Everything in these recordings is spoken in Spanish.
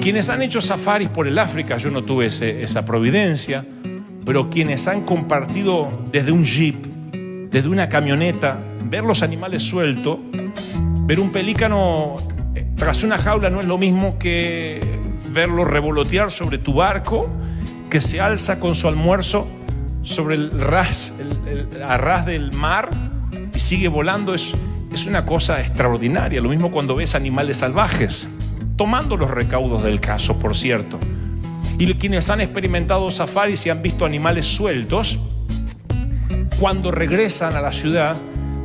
Quienes han hecho safaris por el África, yo no tuve esa providencia, pero quienes han compartido desde un jeep, desde una camioneta, ver los animales sueltos, ver un pelícano tras una jaula no es lo mismo que verlo revolotear sobre tu barco, que se alza con su almuerzo sobre el arras del mar y sigue volando. Es una cosa extraordinaria. Lo mismo cuando ves animales salvajes, tomando los recaudos del caso, por cierto. Y quienes han experimentado safaris y han visto animales sueltos, cuando regresan a la ciudad,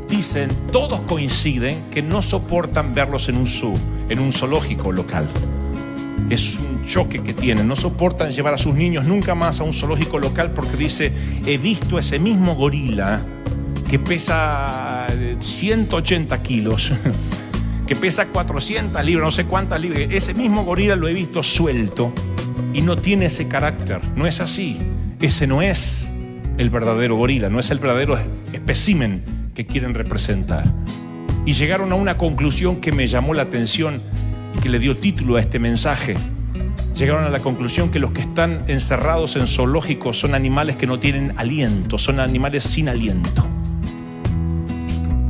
dicen, todos coinciden que no soportan verlos en un zoo, en un zoológico local. Es un choque que tienen, no soportan llevar a sus niños nunca más a un zoológico local porque dice, he visto ese mismo gorila que pesa 180 kilos, que pesa 400 libras, no sé cuántas libras, ese mismo gorila lo he visto suelto y no tiene ese carácter, no es así, ese no es el verdadero gorila, no es el verdadero espécimen que quieren representar. Y llegaron a una conclusión que me llamó la atención y que le dio título a este mensaje. Llegaron a la conclusión que los que están encerrados en zoológicos son animales que no tienen aliento, son animales sin aliento.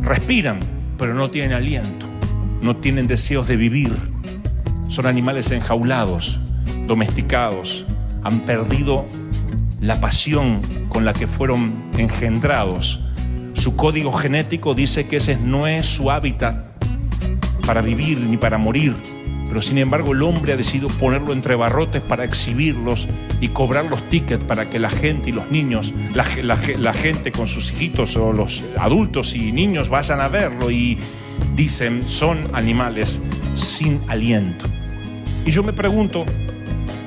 Respiran, pero no tienen aliento, no tienen deseos de vivir. Son animales enjaulados, domesticados, han perdido la pasión con la que fueron engendrados. Su código genético dice que ese no es su hábitat para vivir ni para morir, pero sin embargo el hombre ha decidido ponerlo entre barrotes para exhibirlos y cobrar los tickets para que la gente y los niños, la gente con sus hijitos o los adultos y niños vayan a verlo y dicen, son animales sin aliento. Y yo me pregunto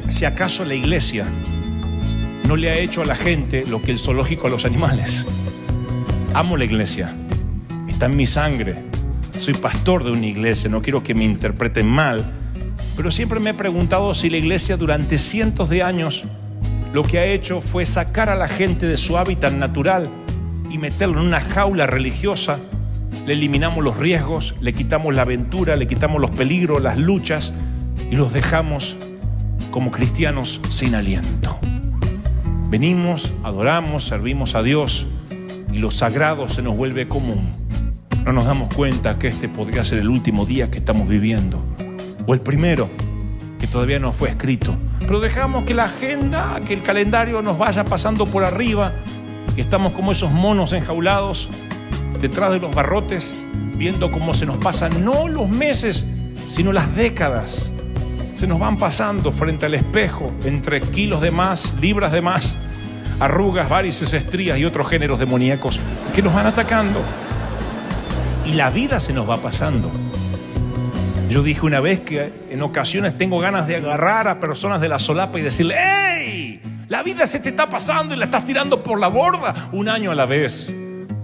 si acaso la iglesia no le ha hecho a la gente lo que el zoológico a los animales. Amo la iglesia, está en mi sangre, soy pastor de una iglesia, no quiero que me interpreten mal, pero siempre me he preguntado si la iglesia durante cientos de años lo que ha hecho fue sacar a la gente de su hábitat natural y meterlo en una jaula religiosa. Le eliminamos los riesgos, le quitamos la aventura, le quitamos los peligros, las luchas y los dejamos como cristianos sin aliento. Venimos, adoramos, servimos a Dios y lo sagrado se nos vuelve común. No nos damos cuenta que este podría ser el último día que estamos viviendo o el primero que todavía no fue escrito, pero dejamos que la agenda, que el calendario nos vaya pasando por arriba y estamos como esos monos enjaulados detrás de los barrotes viendo cómo se nos pasan no los meses sino las décadas. Se nos van pasando frente al espejo entre kilos de más, libras de más, arrugas, varices, estrías y otros géneros demoníacos que nos van atacando. Y la vida se nos va pasando. Yo dije una vez que en ocasiones tengo ganas de agarrar a personas de la solapa y decirle, ¡hey! La vida se te está pasando y la estás tirando por la borda un año a la vez.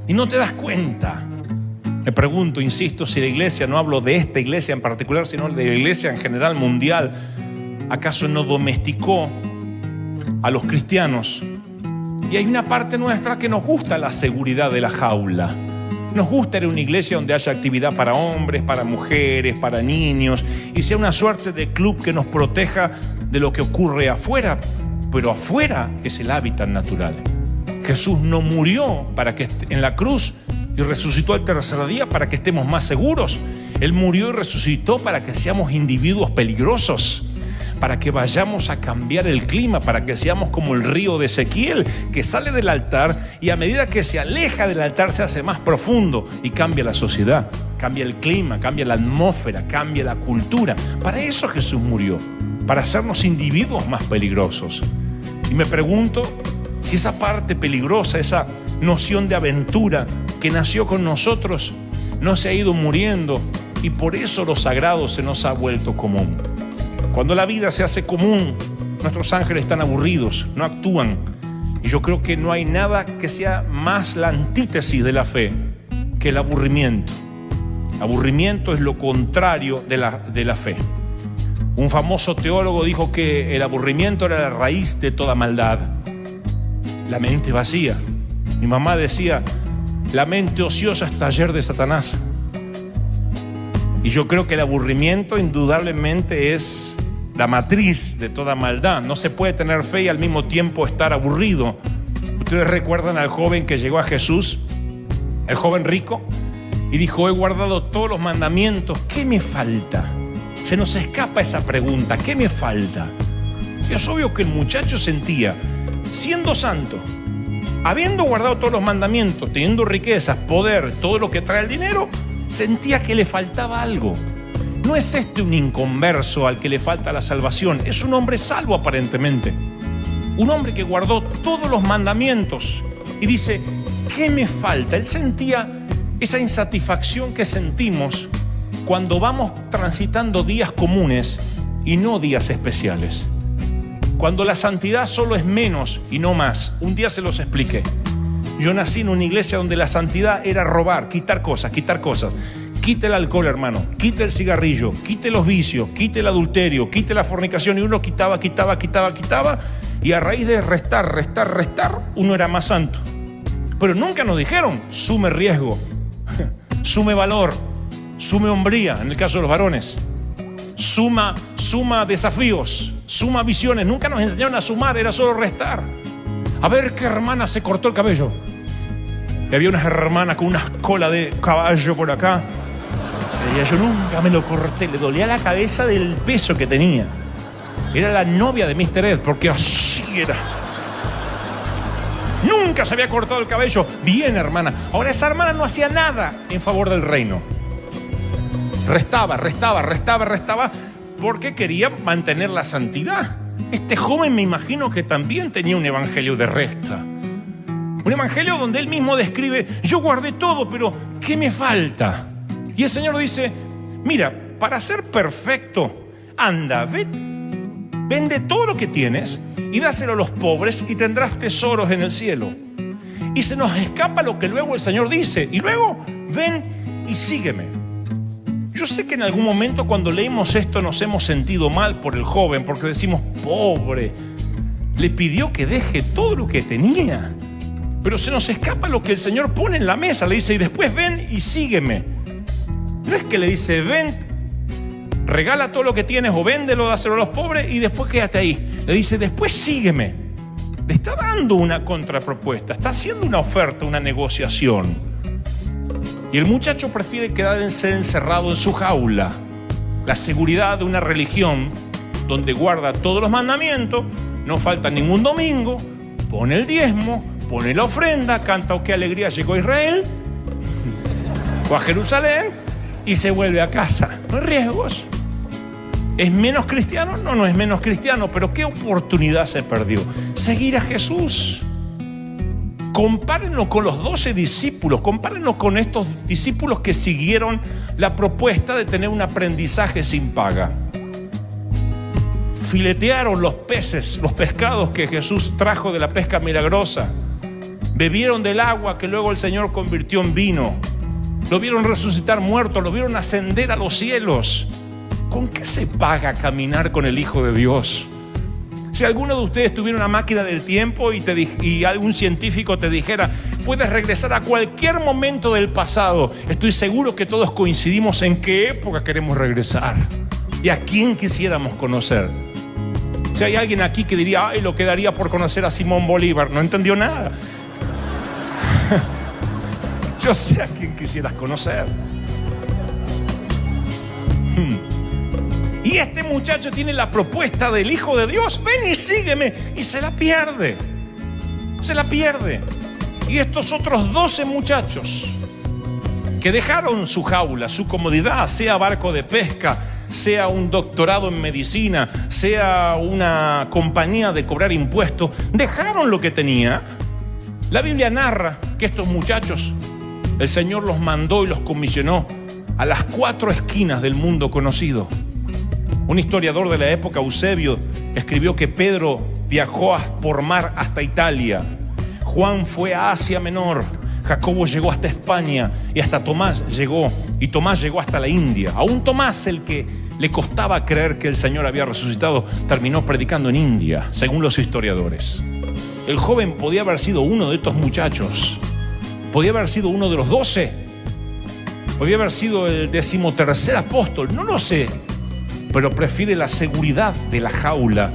Y no te das cuenta. Me pregunto, insisto, si la iglesia, no hablo de esta iglesia en particular, sino de la iglesia en general mundial, ¿acaso no domesticó a los cristianos? Y hay una parte nuestra que nos gusta la seguridad de la jaula. Nos gusta ir a una iglesia donde haya actividad para hombres, para mujeres, para niños, y sea una suerte de club que nos proteja de lo que ocurre afuera. Pero afuera es el hábitat natural. Jesús no murió para que en la cruz y resucitó al tercer día para que estemos más seguros. Él murió y resucitó para que seamos individuos peligrosos, para que vayamos a cambiar el clima, para que seamos como el río de Ezequiel, que sale del altar y a medida que se aleja del altar se hace más profundo y cambia la sociedad, cambia el clima, cambia la atmósfera, cambia la cultura. Para eso Jesús murió, para hacernos individuos más peligrosos. Y me pregunto si esa parte peligrosa, esa noción de aventura que nació con nosotros, no se ha ido muriendo y por eso lo sagrado se nos ha vuelto común. Cuando la vida se hace común, nuestros ángeles están aburridos, no actúan. Y yo creo que no hay nada que sea más la antítesis de la fe que el aburrimiento. Aburrimiento es lo contrario de la fe. Un famoso teólogo dijo que el aburrimiento era la raíz de toda maldad. La mente vacía. Mi mamá decía, la mente ociosa es taller de Satanás. Y yo creo que el aburrimiento indudablemente es la matriz de toda maldad. No se puede tener fe y al mismo tiempo estar aburrido. Ustedes recuerdan al joven que llegó a Jesús, el joven rico, y dijo: he guardado todos los mandamientos, ¿qué me falta? Se nos escapa esa pregunta, ¿qué me falta? Y es obvio que el muchacho sentía, siendo santo, habiendo guardado todos los mandamientos, teniendo riquezas, poder, todo lo que trae el dinero, sentía que le faltaba algo. No es este un inconverso al que le falta la salvación, es un hombre salvo aparentemente. Un hombre que guardó todos los mandamientos y dice: ¿qué me falta? Él sentía esa insatisfacción que sentimos cuando vamos transitando días comunes y no días especiales. Cuando la santidad solo es menos y no más. Un día se los expliqué. Yo nací en una iglesia donde la santidad era robar, quitar cosas. Quite el alcohol, hermano, quite el cigarrillo, quite los vicios, quite el adulterio, quite la fornicación. Y uno quitaba. Y a raíz de restar, uno era más santo. Pero nunca nos dijeron: sume riesgo, sume valor, sume hombría, en el caso de los varones, suma desafíos, suma visiones. Nunca nos enseñaron a sumar, era solo restar. A ver qué hermana se cortó el cabello. Y había unas hermanas con unas colas de caballo por acá. Y yo nunca me lo corté, le dolía la cabeza del peso que tenía. Era la novia de Mr. Ed, porque así era. Nunca se había cortado el cabello. Bien, hermana. Ahora esa hermana no hacía nada en favor del reino. Restaba, porque quería mantener la santidad. Este joven me imagino que también tenía un evangelio de resta. Un evangelio donde él mismo describe: yo guardé todo, pero ¿qué me falta? Y el Señor dice: mira, para ser perfecto, anda, vende todo lo que tienes y dáselo a los pobres y tendrás tesoros en el cielo. Y se nos escapa lo que luego el Señor dice: y luego ven y sígueme. Yo sé que en algún momento cuando leímos esto nos hemos sentido mal por el joven, porque decimos: pobre, le pidió que deje todo lo que tenía. Pero se nos escapa lo que el Señor pone en la mesa. Le dice: y después ven y sígueme. No es que le dice: ven, regala todo lo que tienes o véndelo, dáselo a los pobres y después quédate ahí. Le dice: después sígueme. Le está dando una contrapropuesta, está haciendo una oferta, una negociación. Y el muchacho prefiere quedarse encerrado en su jaula, la seguridad de una religión donde guarda todos los mandamientos, no falta ningún domingo, pone el diezmo, pone la ofrenda, canta: oh, qué alegría llegó a Israel o a Jerusalén, y se vuelve a casa. No hay riesgos. ¿Es menos cristiano? No, no es menos cristiano, pero qué oportunidad se perdió. Seguir a Jesús. Compárenlo con los 12 discípulos, compárenlo con estos discípulos que siguieron la propuesta de tener un aprendizaje sin paga. Filetearon los peces, los pescados que Jesús trajo de la pesca milagrosa. Bebieron del agua que luego el Señor convirtió en vino. Lo vieron resucitar muertos, lo vieron ascender a los cielos. ¿Con qué se paga caminar con el Hijo de Dios? Si alguno de ustedes tuviera una máquina del tiempo y algún científico te dijera: puedes regresar a cualquier momento del pasado, estoy seguro que todos coincidimos en qué época queremos regresar y a quién quisiéramos conocer. Si hay alguien aquí que diría: ay, lo quedaría por conocer a Simón Bolívar, no entendió nada. Yo sé a quién quisieras conocer. Y este muchacho tiene la propuesta del Hijo de Dios: ven y sígueme, y se la pierde. Y estos otros 12 muchachos que dejaron su jaula, su comodidad, sea barco de pesca, sea un doctorado en medicina, sea una compañía de cobrar impuestos, dejaron lo que tenía. La Biblia narra que estos muchachos, el Señor los mandó y los comisionó a las 4 esquinas del mundo conocido. Un historiador de la época, Eusebio, escribió que Pedro viajó por mar hasta Italia, Juan fue a Asia Menor, Jacobo llegó hasta España y hasta Tomás llegó hasta la India. Aún Tomás, el que le costaba creer que el Señor había resucitado, terminó predicando en India, según los historiadores. El joven podía haber sido uno de estos muchachos, podía haber sido uno de los 12, podía haber sido el 13º apóstol, no lo sé. pero prefiere la seguridad de la jaula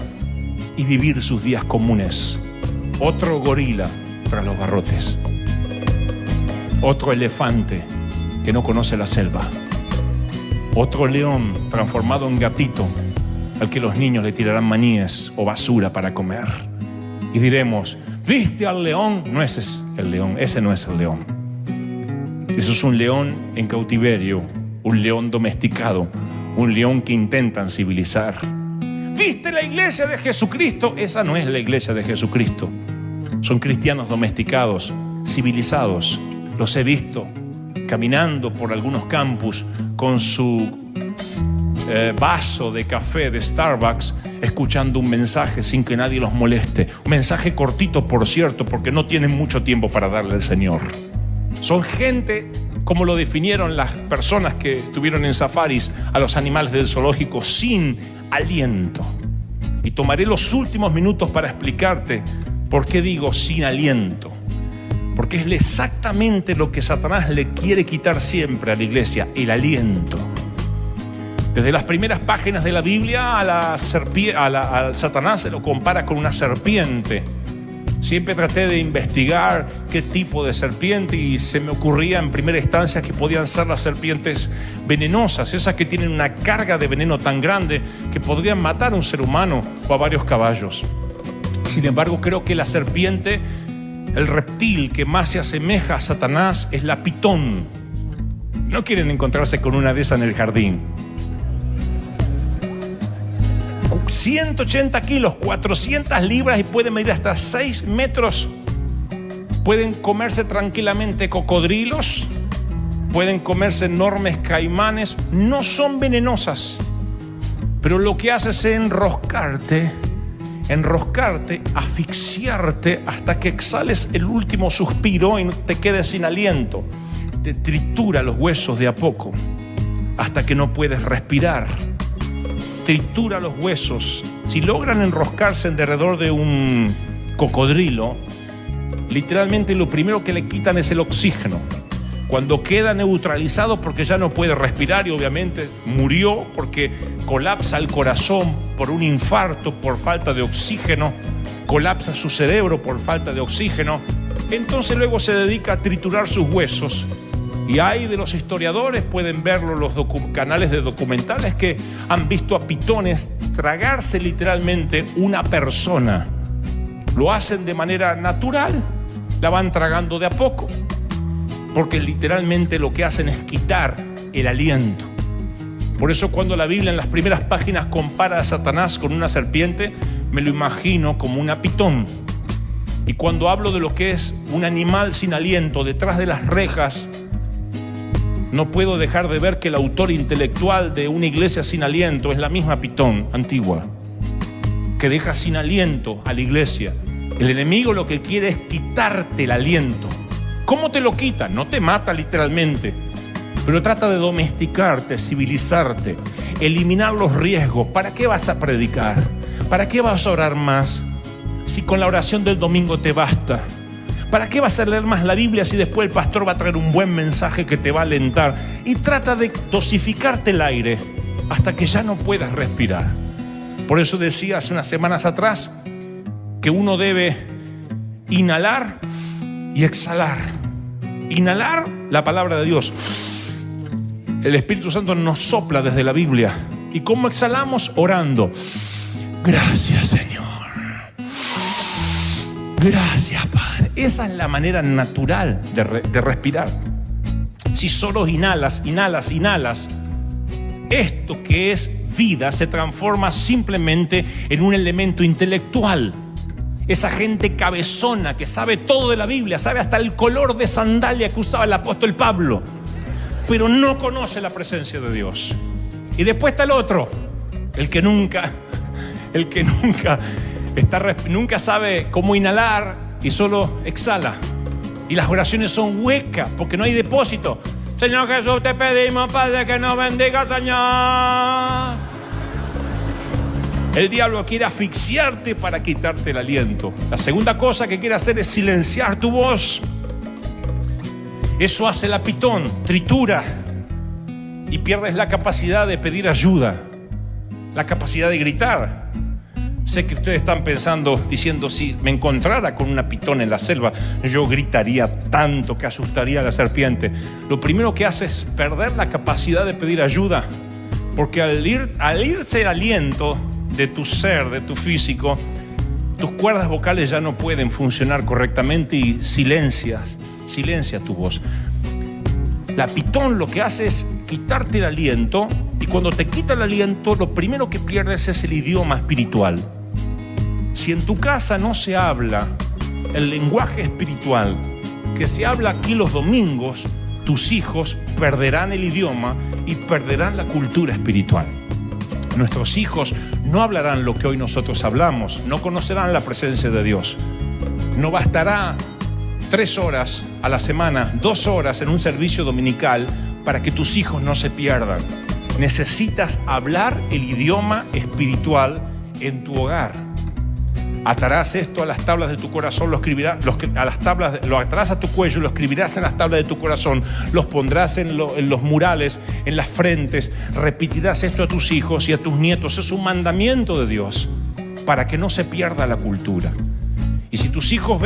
y vivir sus días comunes. Otro gorila tras los barrotes. Otro elefante que no conoce la selva. Otro león transformado en gatito al que los niños le tirarán maníes o basura para comer. Y diremos, ¿viste al león? No, ese es el león, ese no es el león. Eso es un león en cautiverio, un león domesticado, un león que intentan civilizar. ¿Viste la iglesia de Jesucristo? Esa no es la iglesia de Jesucristo. Son cristianos domesticados, civilizados. Los he visto caminando por algunos campus con su vaso de café de Starbucks, escuchando un mensaje sin que nadie los moleste. Un mensaje cortito, por cierto, porque no tienen mucho tiempo para darle al Señor. Son gente, como lo definieron las personas que estuvieron en safaris, a los animales del zoológico, sin aliento. Y tomaré los últimos minutos para explicarte por qué digo sin aliento. Porque es exactamente lo que Satanás le quiere quitar siempre a la iglesia, el aliento. Desde las primeras páginas de la Biblia, a Satanás se lo compara con una serpiente. Siempre traté de investigar qué tipo de serpiente y se me ocurría en primera instancia que podían ser las serpientes venenosas, esas que tienen una carga de veneno tan grande que podrían matar a un ser humano o a varios caballos. Sin embargo, creo que la serpiente, el reptil que más se asemeja a Satanás, es la pitón. No quieren encontrarse con una de esas en el jardín. 180 kilos, 400 libras y pueden medir hasta 6 metros. Pueden comerse tranquilamente cocodrilos, pueden comerse enormes caimanes. No son venenosas, pero lo que hace es enroscarte, asfixiarte hasta que exhales el último suspiro y te quedes sin aliento. Te tritura los huesos de a poco hasta que no puedes respirar. Tritura los huesos. Si logran enroscarse alrededor de un cocodrilo, literalmente lo primero que le quitan es el oxígeno. Cuando queda neutralizado porque ya no puede respirar y obviamente murió porque colapsa el corazón por un infarto, por falta de oxígeno, colapsa su cerebro por falta de oxígeno, entonces luego se dedica a triturar sus huesos. Y hay de los historiadores, pueden verlo los canales de documentales, que han visto a pitones tragarse literalmente una persona. Lo hacen de manera natural, la van tragando de a poco, porque literalmente lo que hacen es quitar el aliento. Por eso cuando la Biblia en las primeras páginas compara a Satanás con una serpiente, me lo imagino como una pitón. Y cuando hablo de lo que es un animal sin aliento detrás de las rejas, no puedo dejar de ver que el autor intelectual de Una iglesia sin aliento es la misma pitón antigua, que deja sin aliento a la iglesia. El enemigo lo que quiere es quitarte el aliento. ¿Cómo te lo quita? No te mata literalmente, pero trata de domesticarte, civilizarte, eliminar los riesgos. ¿Para qué vas a predicar? ¿Para qué vas a orar más si con la oración del domingo te basta? ¿Para qué vas a leer más la Biblia si después el pastor va a traer un buen mensaje que te va a alentar? Y trata de dosificarte el aire hasta que ya no puedas respirar. Por eso decía hace unas semanas atrás que uno debe inhalar y exhalar. Inhalar la palabra de Dios. El Espíritu Santo nos sopla desde la Biblia. ¿Y cómo exhalamos? Orando. Gracias, Señor. Gracias, Padre. Esa es la manera natural de respirar. Si solo inhalas, esto que es vida se transforma simplemente en un elemento intelectual. Esa gente cabezona que sabe todo de la Biblia, sabe hasta el color de sandalia que usaba el apóstol Pablo, pero no conoce la presencia de Dios. Y después está el otro, el que nunca sabe cómo inhalar y solo exhala. Y las oraciones son huecas porque no hay depósito. Señor Jesús, te pedimos, Padre, que nos bendiga, Señor. El diablo quiere asfixiarte para quitarte el aliento. La segunda cosa que quiere hacer es silenciar tu voz. Eso hace la pitón, tritura y pierdes la capacidad de pedir ayuda. la capacidad de gritar. Sé que ustedes están pensando, diciendo, si me encontrara con una pitón en la selva, yo gritaría tanto que asustaría a la serpiente. Lo primero que hace es perder la capacidad de pedir ayuda, porque al irse el aliento de tu ser, de tu físico, tus cuerdas vocales ya no pueden funcionar correctamente y silencia tu voz. La pitón lo que hace es quitarte el aliento, y cuando te quita el aliento, lo primero que pierdes es el idioma espiritual. Si en tu casa no se habla el lenguaje espiritual que se habla aquí los domingos, tus hijos perderán el idioma y perderán la cultura espiritual. Nuestros hijos no hablarán lo que hoy nosotros hablamos, no conocerán la presencia de Dios. No bastará 3 horas a la semana, 2 horas en un servicio dominical para que tus hijos no se pierdan. Necesitas hablar el idioma espiritual en tu hogar. Atarás esto a las tablas de tu corazón, lo atarás a tu cuello, lo escribirás en las tablas de tu corazón, los pondrás en los murales, en las frentes. Repetirás esto a tus hijos y a tus nietos. Es un mandamiento de Dios para que no se pierda la cultura. Y si tus hijos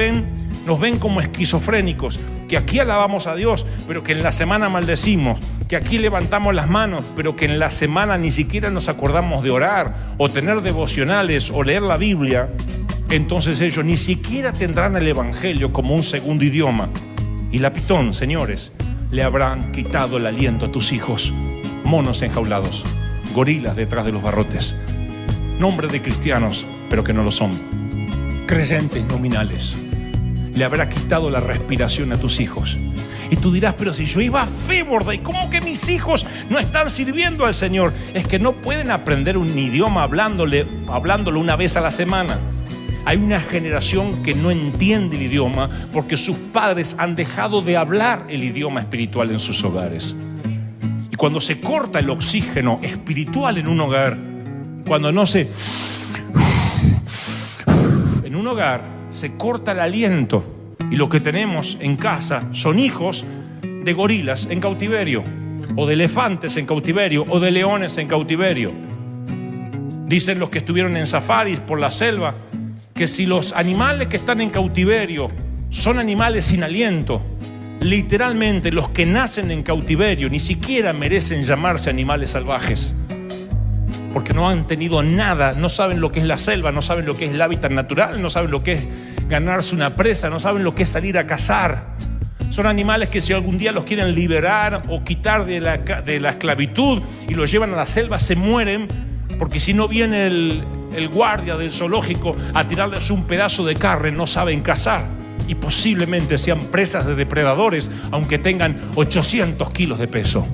nos ven como esquizofrénicos, que aquí alabamos a Dios, pero que en la semana maldecimos, que aquí levantamos las manos, pero que en la semana ni siquiera nos acordamos de orar o tener devocionales o leer la Biblia, entonces ellos ni siquiera tendrán el evangelio como un segundo idioma. Y la pitón, señores, le habrán quitado el aliento a tus hijos. Monos enjaulados, gorilas detrás de los barrotes, nombre de cristianos, pero que no lo son, creyentes nominales. Le habrá quitado la respiración a tus hijos. Y tú dirás, pero si yo iba a Féborda, ¿y cómo que mis hijos no están sirviendo al Señor? Es que no pueden aprender un idioma hablándolo una vez a la semana. Hay una generación que no entiende el idioma porque sus padres han dejado de hablar el idioma espiritual en sus hogares. Y cuando se corta el oxígeno espiritual en un hogar, cuando no se... En un hogar se corta el aliento, y lo que tenemos en casa son hijos de gorilas en cautiverio, o de elefantes en cautiverio, o de leones en cautiverio. Dicen los que estuvieron en safaris por la selva que si los animales que están en cautiverio son animales sin aliento, literalmente los que nacen en cautiverio ni siquiera merecen llamarse animales salvajes, porque no han tenido nada, no saben lo que es la selva, no saben lo que es el hábitat natural, no saben lo que es ganarse una presa, no saben lo que es salir a cazar. Son animales que si algún día los quieren liberar o quitar de la esclavitud y los llevan a la selva, se mueren, porque si no viene el guardia del zoológico a tirarles un pedazo de carne, no saben cazar y posiblemente sean presas de depredadores, aunque tengan 800 kilos de peso,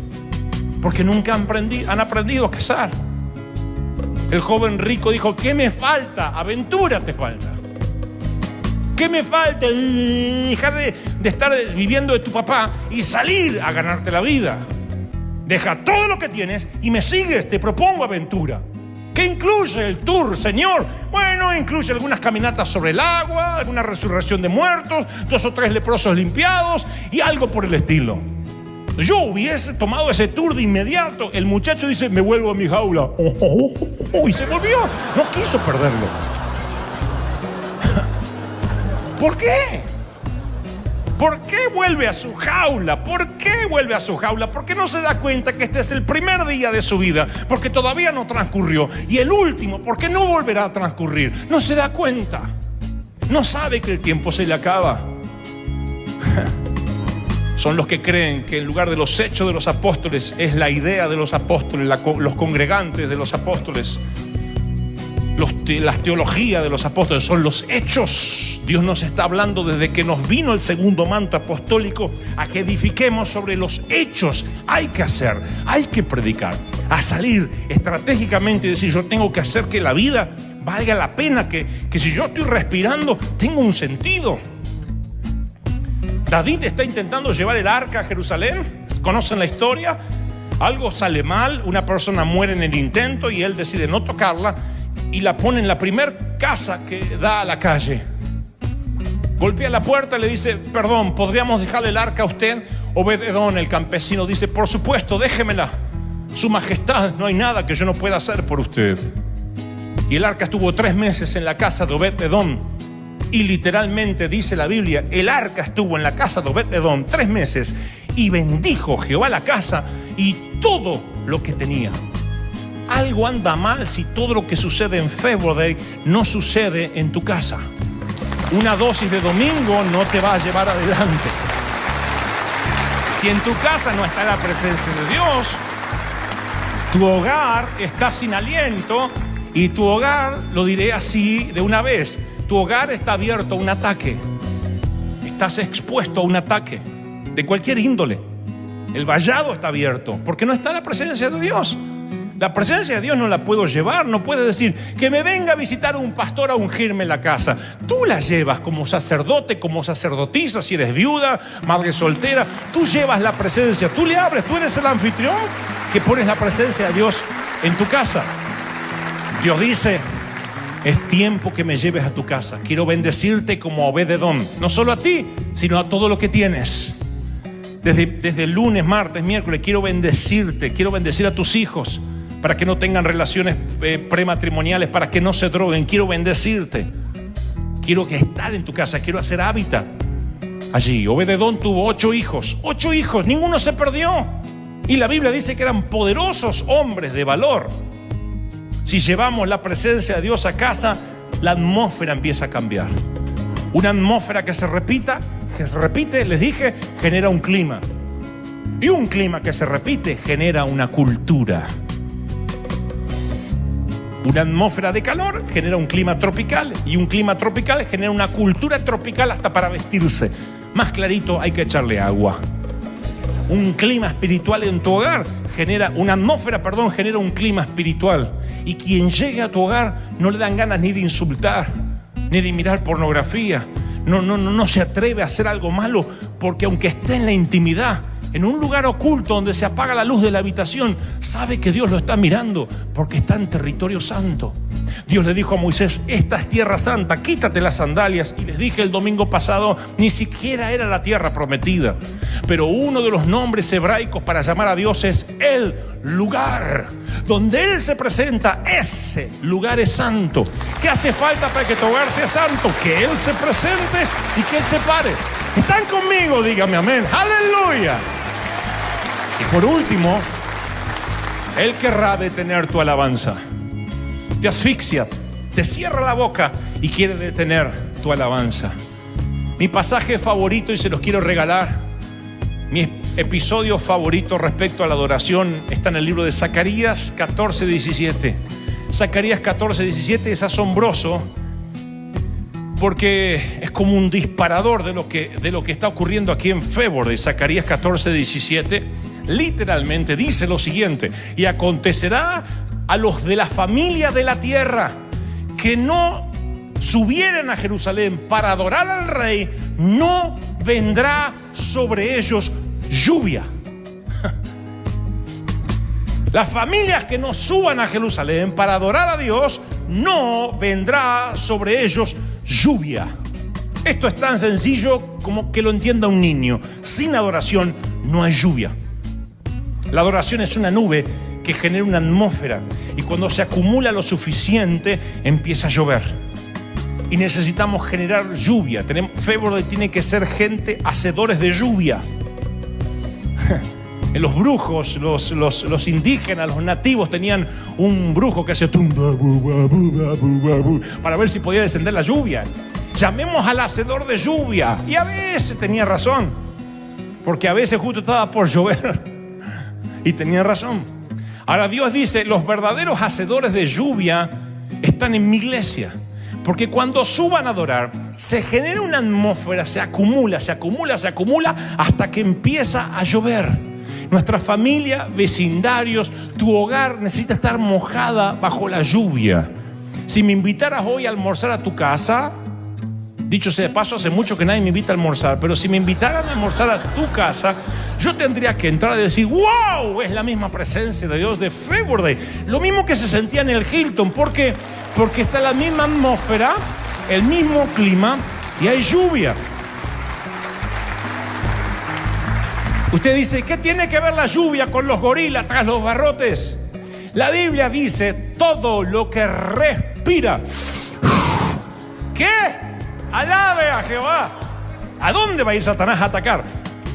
porque nunca han aprendido a cazar. El joven rico dijo, ¿qué me falta? Aventura te falta. ¿Qué me falta? Dejar de estar viviendo de tu papá y salir a ganarte la vida. Deja todo lo que tienes y me sigues, te propongo aventura. ¿Qué incluye el tour, Señor? Bueno, incluye algunas caminatas sobre el agua, alguna resurrección de muertos, 2 o 3 leprosos limpiados y algo por el estilo. Yo hubiese tomado ese tour de inmediato. El muchacho dice, me vuelvo a mi jaula. Y se volvió. No quiso perderlo. ¿Por qué? ¿Por qué vuelve a su jaula? ¿Por qué vuelve a su jaula? Porque no se da cuenta que este es el primer día de su vida, porque todavía no transcurrió. Y el último, porque no volverá a transcurrir. No se da cuenta. No sabe que el tiempo se le acaba. Son los que creen que en lugar de los hechos de los apóstoles es la idea de los apóstoles, los congregantes de los apóstoles. Las teologías de los apóstoles son los hechos. Dios nos está hablando desde que nos vino el segundo manto apostólico a que edifiquemos sobre los hechos. Hay que hacer, hay que predicar, a salir estratégicamente y decir, yo tengo que hacer que la vida valga la pena, que si yo estoy respirando tengo un sentido. David está intentando llevar el arca a Jerusalén. ¿Conocen la historia? Algo sale mal, una persona muere en el intento y él decide no tocarla y la pone en la primer casa que da a la calle. Golpea la puerta y le dice, perdón, ¿podríamos dejarle el arca a usted? Obed-Edom, el campesino, dice, por supuesto, déjemela. Su majestad, no hay nada que yo no pueda hacer por usted. Y el arca estuvo 3 meses en la casa de Obed-Edom. Y literalmente dice la Biblia, el arca estuvo en la casa de Obed-Edom 3 meses. Y bendijo Jehová la casa y todo lo que tenía. Algo anda mal si todo lo que sucede en Favor Day no sucede en tu casa. Una dosis de domingo no te va a llevar adelante. Si en tu casa no está la presencia de Dios, tu hogar está sin aliento y tu hogar, lo diré así de una vez, tu hogar está abierto a un ataque. Estás expuesto a un ataque de cualquier índole. El vallado está abierto porque no está la presencia de Dios. La presencia de Dios no la puedo llevar. No puedes decir que me venga a visitar un pastor a ungirme en la casa. Tú la llevas como sacerdote, como sacerdotisa. Si eres viuda, madre soltera, tú llevas la presencia. Tú le abres, tú eres el anfitrión que pones la presencia de Dios en tu casa. Dios dice, es tiempo que me lleves a tu casa. Quiero bendecirte como Obed-Edom. No solo a ti, sino a todo lo que tienes. Desde el lunes, martes, miércoles, quiero bendecirte. Quiero bendecir a tus hijos para que no tengan relaciones prematrimoniales, para que no se droguen. Quiero bendecirte. Quiero estar en tu casa, quiero hacer hábitat allí. Obed-Edom tuvo 8 hijos. 8 hijos, ninguno se perdió. Y la Biblia dice que eran poderosos hombres de valor. Si llevamos la presencia de Dios a casa, la atmósfera empieza a cambiar. Una atmósfera que se repite, les dije, genera un clima. Y un clima que se repite genera una cultura. Una atmósfera de calor genera un clima tropical. Y un clima tropical genera una cultura tropical hasta para vestirse. Más clarito, hay que echarle agua. Un clima espiritual en tu hogar genera un clima espiritual. Y quien llegue a tu hogar no le dan ganas ni de insultar, ni de mirar pornografía. No se atreve a hacer algo malo, porque aunque esté en la intimidad, en un lugar oculto donde se apaga la luz de la habitación, sabe que Dios lo está mirando porque está en territorio santo. Dios le dijo a Moisés, esta es tierra santa, quítate las sandalias. Y les dije el domingo pasado, ni siquiera era la tierra prometida. Pero uno de los nombres hebraicos para llamar a Dios es el lugar. Donde Él se presenta, ese lugar es santo. ¿Qué hace falta para que tu hogar sea santo? Que Él se presente y que Él se pare. ¿Están conmigo? Dígame amén. ¡Aleluya! Y por último, Él querrá detener tu alabanza. Te asfixia, te cierra la boca y quiere detener tu alabanza. Mi pasaje favorito, y se los quiero regalar, mi episodio favorito respecto a la adoración, está en el libro de Zacarías 14:17. Zacarías 14:17 es asombroso porque es como un disparador de lo que está ocurriendo aquí en Favor Day. Zacarías 14:17 literalmente dice lo siguiente: y acontecerá a los de la familia de la tierra que no subieren a Jerusalén para adorar al rey, no vendrá sobre ellos lluvia. Las familias que no suban a Jerusalén para adorar a Dios, no vendrá sobre ellos lluvia. Esto es tan sencillo como que lo entienda un niño. Sin adoración no hay lluvia. La adoración es una nube que genera una atmósfera, y cuando se acumula lo suficiente empieza a llover y necesitamos generar lluvia. Favor Day tiene que ser gente hacedores de lluvia. Los brujos, los indígenas, los nativos tenían un brujo que hacía para ver si podía descender la lluvia. Llamemos al hacedor de lluvia. Y a veces tenía razón, porque a veces justo estaba por llover y tenía razón. Ahora Dios dice, los verdaderos hacedores de lluvia están en mi iglesia. Porque cuando suban a adorar, se genera una atmósfera, se acumula hasta que empieza a llover. Nuestra familia, vecindarios, tu hogar necesita estar mojada bajo la lluvia. Si me invitaras hoy a almorzar a tu casa, dicho sea de paso, hace mucho que nadie me invita a almorzar, pero si me invitaran a almorzar a tu casa, yo tendría que entrar y decir, ¡wow! Es la misma presencia de Dios de Favor Day. Lo mismo que se sentía en el Hilton. ¿Por qué? Porque está la misma atmósfera, el mismo clima y hay lluvia. Usted dice, ¿qué tiene que ver la lluvia con los gorilas tras los barrotes? La Biblia dice, todo lo que respira, ¿qué? Alabe a Jehová. ¿A dónde va a ir Satanás a atacar?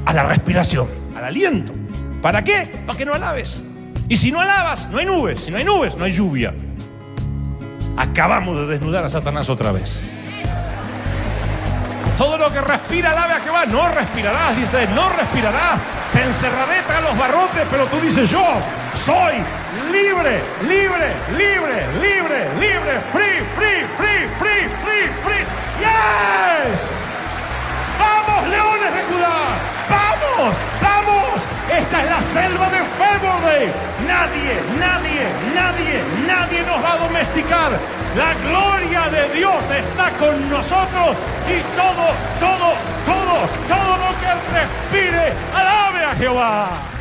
A la respiración, al aliento. ¿Para qué? Para que no alabes. Y si no alabas, no hay nubes. Si no hay nubes, no hay lluvia. Acabamos de desnudar a Satanás otra vez. Todo lo que respira, alabe a Jehová. No respirarás, dice, no respirarás. Te encerraré tras los barrotes, pero tú dices, yo soy libre, libre, libre, libre, libre. Free, free, free, free, free, free. Yes. ¡Vamos, leones de Judá! ¡Vamos! ¡Vamos! Esta es la selva de Febode. Nadie nos va a domesticar. La gloria de Dios está con nosotros y todo lo que respire, alabe a Jehová.